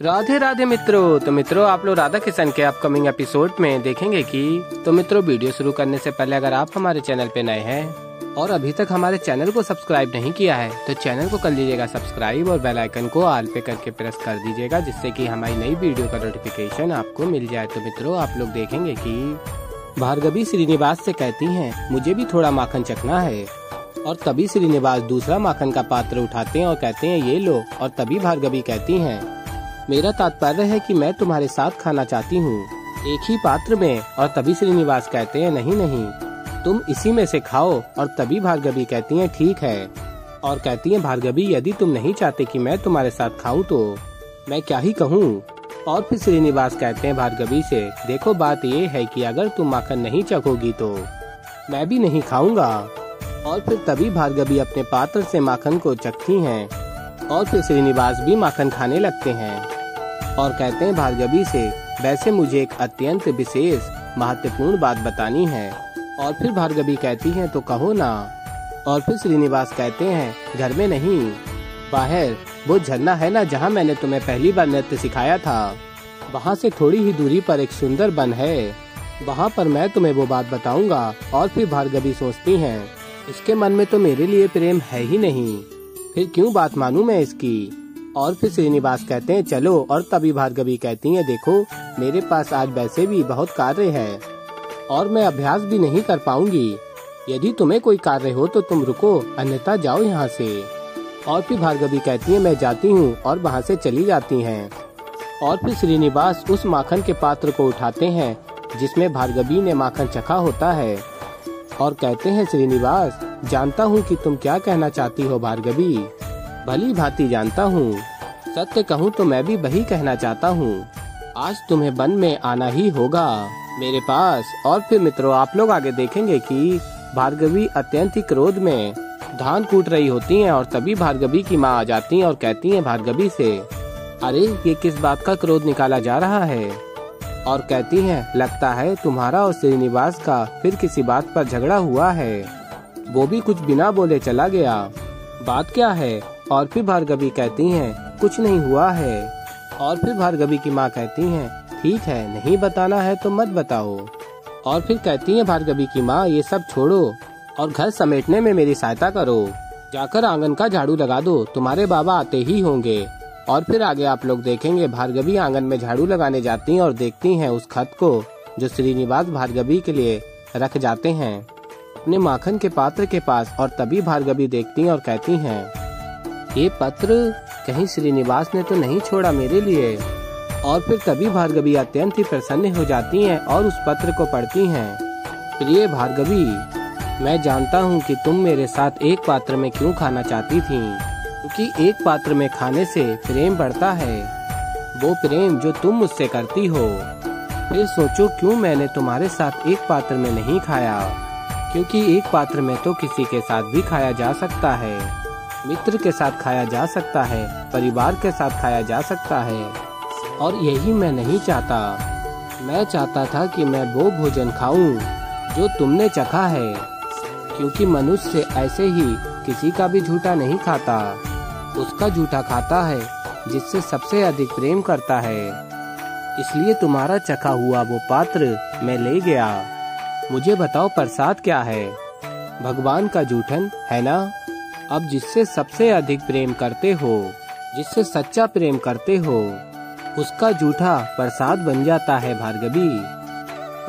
राधे राधे मित्रों। तो मित्रों आप लोग राधा किशन के अपकमिंग एपिसोड में देखेंगे कि मित्रों वीडियो शुरू करने से पहले अगर आप हमारे चैनल पे नए हैं और अभी तक हमारे चैनल को सब्सक्राइब नहीं किया है तो चैनल को कर लीजिएगा सब्सक्राइब और बेल आइकन को ऑल पे करके प्रेस कर दीजिएगा, जिससे कि हमारी नई वीडियो का नोटिफिकेशन आपको मिल जाए। तो मित्रों आप लोग देखेंगे कि भार्गवी श्रीनिवास से कहती हैं मुझे भी थोड़ा माखन चखना है, और तभी श्रीनिवास दूसरा माखन का पात्र उठाते हैं और कहते हैं ये लो। और तभी भार्गवी कहती हैं मेरा तात्पर्य है कि मैं तुम्हारे साथ खाना चाहती हूँ, एक ही पात्र में। और तभी श्रीनिवास कहते हैं नहीं नहीं, तुम इसी में से खाओ। और तभी भार्गवी कहती हैं ठीक है, और कहती हैं भार्गवी यदि तुम नहीं चाहते कि मैं तुम्हारे साथ खाऊं तो मैं क्या ही कहूँ। और फिर श्रीनिवास कहते हैं भार्गवी से देखो बात ये है कि अगर तुम माखन नहीं चखोगी तो मैं भी नहीं खाऊंगा। और फिर तभी भार्गवी अपने पात्र से माखन को चखती हैं और फिर श्रीनिवास भी माखन खाने लगते हैं और कहते हैं भार्गवी से वैसे मुझे एक अत्यंत विशेष महत्वपूर्ण बात बतानी है। और फिर भार्गवी कहती हैं तो कहो ना। और फिर श्रीनिवास कहते हैं घर में नहीं, बाहर वो झरना है ना जहाँ मैंने तुम्हें पहली बार नृत्य सिखाया था, वहाँ से थोड़ी ही दूरी पर एक सुंदर वन है, वहाँ पर मैं तुम्हें वो बात बताऊंगा। और फिर भार्गवी सोचती हैं इसके मन में तो मेरे लिए प्रेम है ही नहीं, फिर क्यों बात मानूं मैं इसकी। और फिर श्रीनिवास कहते हैं चलो। और तभी भार्गवी कहती हैं देखो मेरे पास आज वैसे भी बहुत कार्य है और मैं अभ्यास भी नहीं कर पाऊंगी, यदि तुम्हें कोई कार्य हो तो तुम रुको, अन्यथा जाओ यहाँ से। और फिर भार्गवी कहती है मैं जाती हूँ, और वहाँ से चली जाती हैं। और फिर श्रीनिवास उस माखन के पात्र को उठाते हैं जिसमें भार्गवी ने माखन चखा होता है और कहते हैं श्रीनिवास जानता हूँ कि तुम क्या कहना चाहती हो भार्गवी, भली भांति जानता हूँ, सत्य कहूँ तो मैं भी वही कहना चाहता हूँ, आज तुम्हें वन में आना ही होगा मेरे पास। और फिर मित्रों आप लोग आगे देखेंगे कि भार्गवी अत्यंत ही क्रोध में धान कूट रही होती हैं और तभी भार्गवी की माँ आ जाती हैं और कहती हैं भार्गवी से अरे ये किस बात का क्रोध निकाला जा रहा है। और कहती हैं लगता है तुम्हारा और श्रीनिवास का फिर किसी बात पर झगड़ा हुआ है, वो भी कुछ बिना बोले चला गया, बात क्या है। और फिर भार्गवी कहती हैं कुछ नहीं हुआ है। और फिर भार्गवी की माँ कहती हैं ठीक है नहीं बताना है तो मत बताओ। और फिर कहती हैं भार्गवी की माँ ये सब छोड़ो और घर समेटने में मेरी सहायता करो, जाकर आंगन का झाड़ू लगा दो, तुम्हारे बाबा आते ही होंगे। और फिर आगे आप लोग देखेंगे भार्गवी आंगन में झाड़ू लगाने जाती हैं और देखती हैं उस खत को जो श्रीनिवास भार्गवी के लिए रख जाते हैं अपने माखन के पात्र के पास। और तभी भार्गवी देखती हैं और कहती हैं ये पत्र कहीं श्रीनिवास ने तो नहीं छोड़ा मेरे लिए। और फिर तभी भार्गवी अत्यंत ही प्रसन्न हो जाती हैं और उस पत्र को पढ़ती हैं प्रिय भार्गवी, मैं जानता हूँ कि तुम मेरे साथ एक पात्र में क्यों खाना चाहती थी, क्योंकि एक पात्र में खाने से प्रेम बढ़ता है, वो प्रेम जो तुम मुझसे करती हो। फिर सोचो क्यों मैंने तुम्हारे साथ एक पात्र में नहीं खाया, क्योंकि एक पात्र में तो किसी के साथ भी खाया जा सकता है, मित्र के साथ खाया जा सकता है, परिवार के साथ खाया जा सकता है, और यही मैं नहीं चाहता। मैं चाहता था कि मैं वो भोजन खाऊं जो तुमने चखा है, क्योंकि मनुष्य ऐसे ही किसी का भी झूठा नहीं खाता, उसका झूठा खाता है जिससे सबसे अधिक प्रेम करता है। इसलिए तुम्हारा चखा हुआ वो पात्र मैं ले गया। मुझे बताओ प्रसाद क्या है, भगवान का जूठन है ना। अब जिससे सबसे अधिक प्रेम करते हो, जिससे सच्चा प्रेम करते हो, उसका जूठा प्रसाद बन जाता है भार्गवी,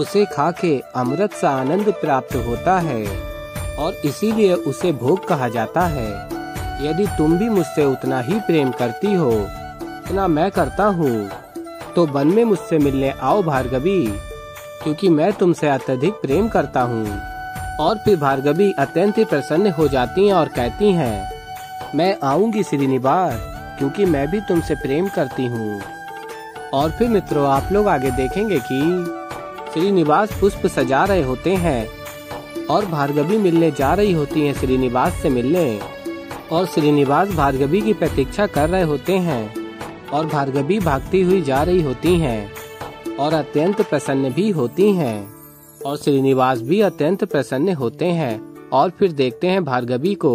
उसे खा के अमृत सा आनंद प्राप्त होता है और इसीलिए उसे भोग कहा जाता है। यदि तुम भी मुझसे उतना ही प्रेम करती हो उतना मैं करता हूँ तो वन में मुझसे मिलने आओ भार्गवी, क्योंकि मैं तुमसे अत्यधिक प्रेम करता हूँ। और फिर भार्गवी अत्यंत ही प्रसन्न हो जाती हैं और कहती हैं मैं आऊंगी श्रीनिवास, क्योंकि मैं भी तुमसे प्रेम करती हूँ। और फिर मित्रों आप लोग आगे देखेंगे कि श्रीनिवास पुष्प सजा रहे होते हैं और भार्गवी मिलने जा रही होती हैं श्रीनिवास से मिलने, और श्रीनिवास भार्गवी की प्रतीक्षा कर रहे होते हैं और भार्गवी भागती हुई जा रही होती हैं और अत्यंत प्रसन्न भी होती हैं, और श्रीनिवास भी अत्यंत प्रसन्न होते हैं। और फिर देखते हैं भार्गवी को,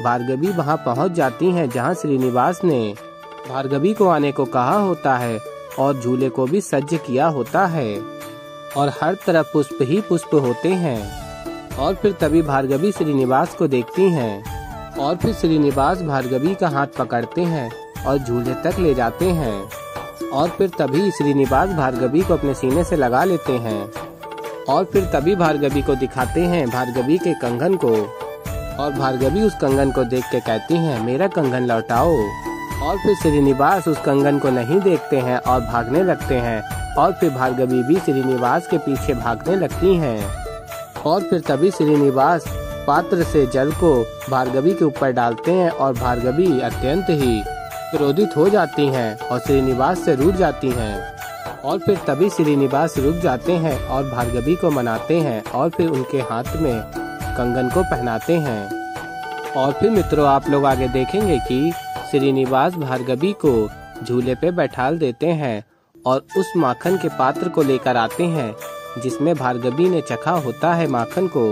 भार्गवी वहां पहुंच जाती हैं जहां श्रीनिवास ने भार्गवी को आने को कहा होता है और झूले को भी सज्ज किया होता है और हर तरफ पुष्प ही पुष्प होते हैं। और फिर तभी भार्गवी श्रीनिवास को देखती हैं और फिर श्रीनिवास भार्गवी का हाथ पकड़ते हैं और झूले तक ले जाते हैं और फिर तभी श्रीनिवास भार्गवी को अपने सीने से लगा लेते हैं और फिर तभी भार्गवी को दिखाते हैं भार्गवी के कंगन को और भार्गवी उस कंगन को देख के कहती हैं मेरा कंगन लौटाओ। और फिर श्रीनिवास उस कंगन को नहीं देखते हैं और भागने लगते हैं और फिर भार्गवी भी श्रीनिवास के पीछे भागने लगती हैं और फिर तभी श्रीनिवास पात्र से जल को भार्गवी के ऊपर डालते हैं और भार्गवी अत्यंत ही क्रोधित हो जाती हैं और श्रीनिवास से रूठ जाती हैं और फिर तभी श्रीनिवास रुक जाते हैं और भार्गवी को मनाते हैं और फिर उनके हाथ में कंगन को पहनाते हैं। और फिर मित्रों आप लोग आगे देखेंगे कि श्रीनिवास भार्गवी को झूले पे बैठाल देते हैं और उस माखन के पात्र को लेकर आते हैं जिसमें भार्गवी ने चखा होता है माखन को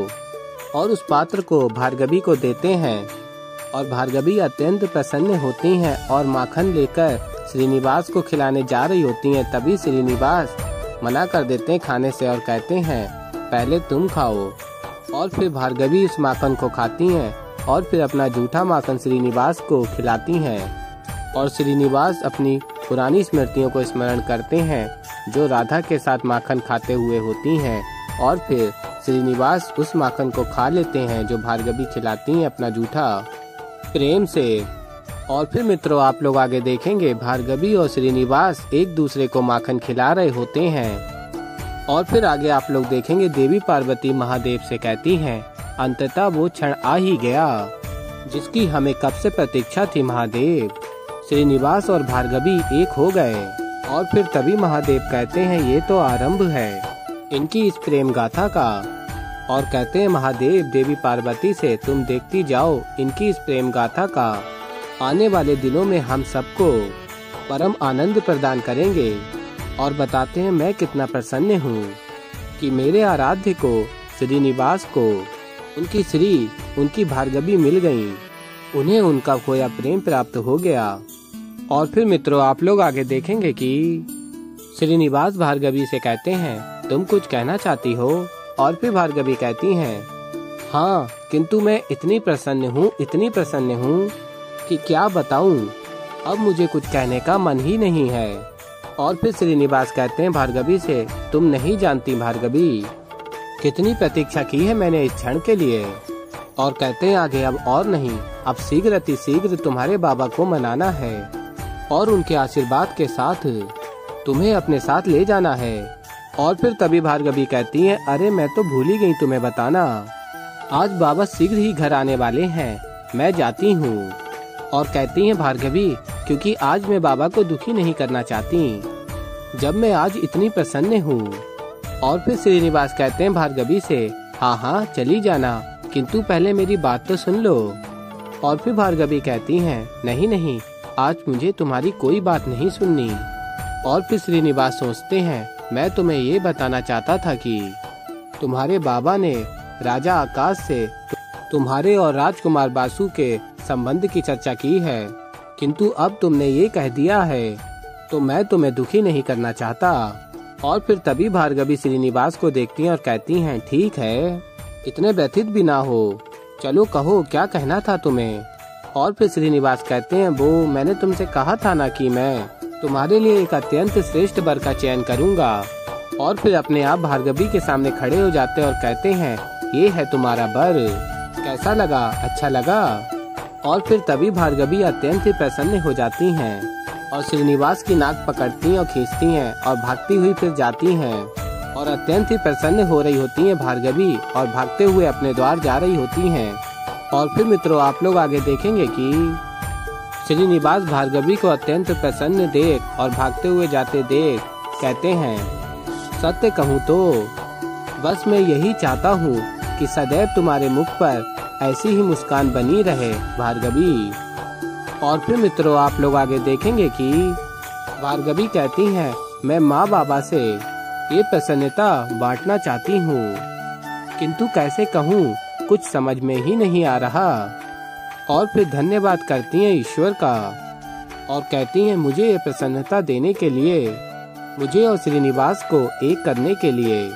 और उस पात्र को भार्गवी को देते हैं और भार्गवी अत्यंत प्रसन्न होती हैं और माखन लेकर श्रीनिवास को खिलाने जा रही होती हैं। तभी श्रीनिवास मना कर देते हैं खाने से और कहते हैं पहले तुम खाओ और फिर भार्गवी उस माखन को खाती हैं और फिर अपना जूठा माखन श्रीनिवास को खिलाती हैं और श्रीनिवास अपनी पुरानी स्मृतियों को स्मरण करते हैं जो राधा के साथ माखन खाते हुए होती हैं और फिर श्रीनिवास उस माखन को खा लेते हैं जो भार्गवी खिलाती हैं अपना जूठा प्रेम से। और फिर मित्रों आप लोग आगे देखेंगे भार्गवी और श्रीनिवास एक दूसरे को माखन खिला रहे होते हैं और फिर आगे आप लोग देखेंगे देवी पार्वती महादेव से कहती हैं अंततः वो क्षण आ ही गया जिसकी हमें कब से प्रतीक्षा थी महादेव। श्रीनिवास और भार्गवी एक हो गए और फिर तभी महादेव कहते हैं ये तो आरंभ है इनकी इस प्रेम गाथा का और कहते हैं महादेव देवी पार्वती से तुम देखती जाओ इनकी इस प्रेम गाथा का आने वाले दिनों में हम सबको परम आनंद प्रदान करेंगे। और बताते हैं मैं कितना प्रसन्न हूँ कि मेरे आराध्य को श्रीनिवास को उनकी श्री उनकी भार्गवी मिल गयी, उन्हें उनका खोया प्रेम प्राप्त हो गया। और फिर मित्रों आप लोग आगे देखेंगे कि श्रीनिवास भार्गवी से कहते हैं तुम कुछ कहना चाहती हो और फिर भार्गवी कहती हैं हाँ किंतु मैं इतनी प्रसन्न हूँ कि क्या बताऊं, अब मुझे कुछ कहने का मन ही नहीं है। और फिर श्रीनिवास कहते हैं भार्गवी से तुम नहीं जानती भार्गवी कितनी प्रतीक्षा की है मैंने इस क्षण के लिए। और कहते हैं आगे अब और नहीं, अब शीघ्र तुम्हारे बाबा को मनाना है और उनके आशीर्वाद के साथ तुम्हें अपने साथ ले जाना है। और फिर तभी भार्गवी कहती है अरे मैं तो भूल ही गई तुम्हें बताना, आज बाबा शीघ्र ही घर आने वाले हैं, मैं जाती हूँ। और कहती हैं भार्गवी क्योंकि आज मैं बाबा को दुखी नहीं करना चाहती जब मैं आज इतनी प्रसन्न हूँ। और फिर श्रीनिवास कहते हैं भार्गवी से हाँ चली जाना किंतु पहले मेरी बात तो सुन लो। और फिर भार्गवी कहती हैं नहीं आज मुझे तुम्हारी कोई बात नहीं सुननी। और फिर श्रीनिवास सोचते हैं मैं तुम्हें ये बताना चाहता था कि तुम्हारे बाबा ने राजा आकाश से तुम्हारे और राजकुमार बासु के संबंध की चर्चा की है किंतु अब तुमने ये कह दिया है तो मैं तुम्हें दुखी नहीं करना चाहता। और फिर तभी भार्गवी श्रीनिवास को देखती हैं और कहती हैं ठीक है इतने व्यथित भी ना हो, चलो कहो क्या कहना था तुम्हें। और फिर श्रीनिवास कहते हैं वो मैंने तुमसे कहा था ना कि मैं तुम्हारे लिए एक अत्यंत श्रेष्ठ वर का चयन करूंगा। और फिर अपने आप भार्गवी के सामने खड़े हो जाते हैं और कहते हैं ये है तुम्हारा वर, कैसा लगा, अच्छा लगा। और फिर तभी भार्गवी अत्यंत ही प्रसन्न हो जाती हैं और श्रीनिवास की नाक पकड़ती हैं और खींचती हैं और भागती हुई फिर जाती हैं और अत्यंत ही प्रसन्न हो रही होती हैं भार्गवी और भागते हुए अपने द्वार जा रही होती हैं। और फिर मित्रों आप लोग आगे देखेंगे कि श्रीनिवास भार्गवी को अत्यंत प्रसन्न देख और भागते हुए जाते देख कहते हैं सत्य कहूँ तो बस मैं यही चाहता हूँ कि सदैव तुम्हारे मुख पर ऐसी ही मुस्कान बनी रहे भार्गवी। और फिर मित्रों आप लोग आगे देखेंगे कि भार्गवी कहती हैं मैं माँ बाबा से ये प्रसन्नता बांटना चाहती हूँ किंतु कैसे कहूँ, कुछ समझ में ही नहीं आ रहा। और फिर धन्यवाद करती हैं ईश्वर का। और कहती हैं मुझे ये प्रसन्नता देने के लिए, मुझे और श्रीनिवास को एक करने के लिए।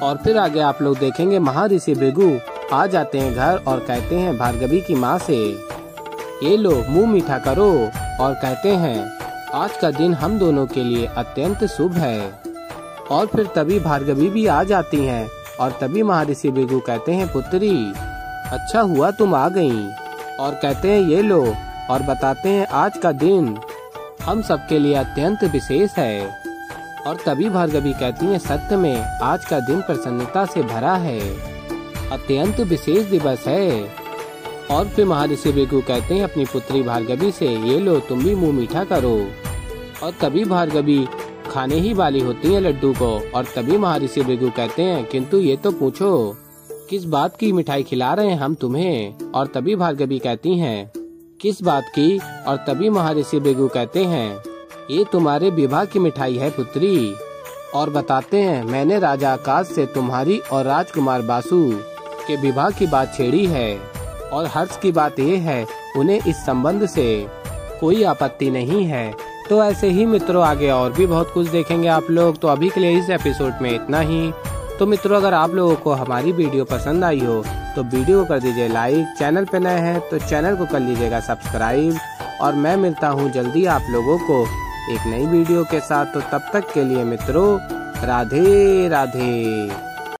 और फिर आगे आप लोग देखेंगे महर्षि भृगु आ जाते हैं घर और कहते हैं भार्गवी की माँ से, ये लो मुंह मीठा करो, और कहते हैं आज का दिन हम दोनों के लिए अत्यंत शुभ है। और फिर तभी भार्गवी भी आ जाती हैं और तभी महर्षि भृगु कहते हैं पुत्री अच्छा हुआ तुम आ गई, और कहते हैं ये लो, और बताते हैं आज का दिन हम सबके लिए अत्यंत विशेष है। और तभी भार्गवी कहती हैं सत्य में आज का दिन प्रसन्नता से भरा है, अत्यंत विशेष दिवस है। और फिर महर्षि भृगु कहते हैं अपनी पुत्री भार्गवी से, ये लो तुम भी मुंह मीठा करो। और तभी भार्गवी खाने ही वाली होती है लड्डू को, और तभी महर्षि भृगु कहते हैं किंतु ये तो पूछो किस बात की मिठाई खिला रहे हैं हम तुम्हें। और तभी भार्गवी कहती हैं किस बात की। और तभी महर्षि भृगु कहते हैं ये तुम्हारे विवाह की मिठाई है पुत्री। और बताते हैं मैंने राजा आकाश से तुम्हारी और राजकुमार बासु के विवाह की बात छेड़ी है, और हर्ष की बात ये है उन्हें इस संबंध से कोई आपत्ति नहीं है। तो ऐसे ही मित्रों आगे और भी बहुत कुछ देखेंगे आप लोग। तो अभी के लिए इस एपिसोड में इतना ही। तो मित्रों अगर आप लोगों को हमारी वीडियो पसंद आई हो तो वीडियो को कर दीजिए लाइक, चैनल पे नए हैं तो चैनल को कर लीजिएगा सब्सक्राइब। और मैं मिलता हूँ जल्दी आप लोगों को एक नई वीडियो के साथ। तो तब तक के लिए मित्रों राधे राधे।